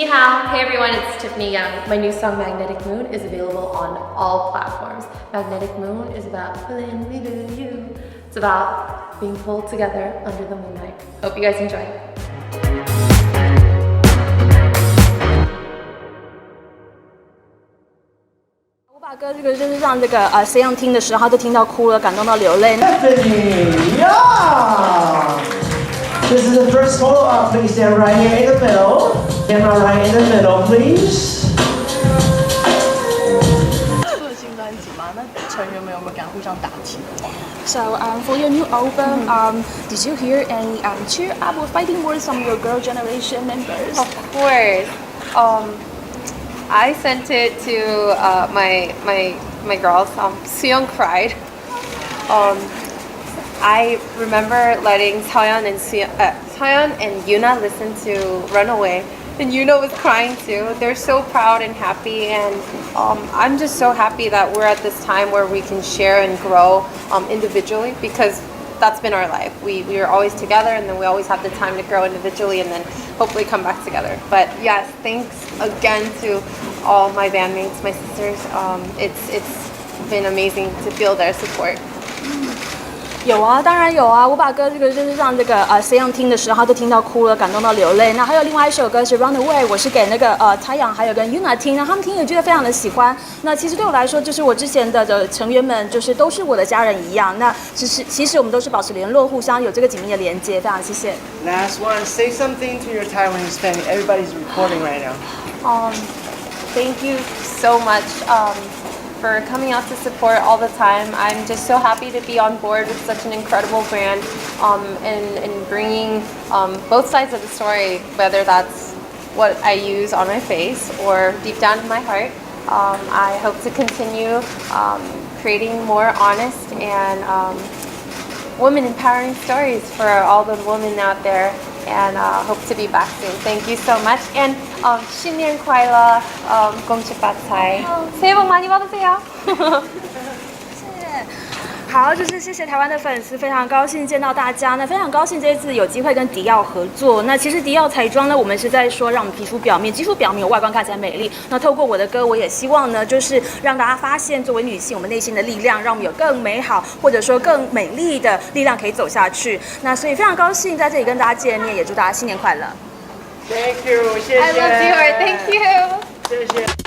Ni hao. Hey everyone, it's Tiffany Young. My new song Magnetic Moon is available on all platforms. Magnetic Moon is about pulling me to you. It's about being pulled together under the moonlight. Hope you guys enjoy. 我把歌这个就是让这个谁样听的时候，他都听到哭了，感动到流泪。Tiffany Young. This is the first photo op. Please stand right here in the middle. Camera right in the middle, please. 出了新专辑嘛，那成员们有没有敢互相打气？ So for your new album, did you hear any cheer up or fighting words from your girl generation members? Of course. I sent it to my girls. Seong cried. I remember letting Seon and Yuna listen to Runaway, and Yuna was crying too. They're so proud and happy, and I'm just so happy that we're at this time where we can share and grow individually, because that's been our life. We are always together, and then we always have the time to grow individually and then hopefully come back together. But yes, thanks again to all my bandmates, my sisters. It's been amazing to feel their support. 有啊，当然有啊！我把歌这个就是让这个谁样听的时候，他都听到哭了，感动到流泪。那还有另外一首歌是《Runaway》，我是给那个太阳还有跟 Yuna 听，那他们听也觉得非常的喜欢。那其实对我来说，就是我之前的成员们，就是都是我的家人一样。那其实我们都是保持联络，互相有这个紧密的连接。非常谢谢。Last one. Say something to your Taiwanese family. Everybody's recording right now. Thank you so much. For coming out to support all the time. I'm just so happy to be on board with such an incredible brand, and bringing both sides of the story, whether that's what I use on my face or deep down in my heart. I hope to continue creating more honest and women empowering stories for all the women out there, and hope to be back soon. Thank you so much, and 新年快乐, 恭喜发财, 새해 복 많이 받으세요. 谢谢。好，就是谢谢台湾的粉丝，非常高兴见到大家。那非常高兴这一次有机会跟迪奥合作。那其实迪奥彩妆呢，我们是在说让我们肌肤表面有外观看起来美丽。那透过我的歌，我也希望呢，就是让大家发现作为女性我们内心的力量，让我们有更美好或者说更美丽的力量可以走下去。那所以非常高兴在这里跟大家见面，也祝大家新年快乐。Thank you. 谢谢。I love you. Thank you. 谢谢。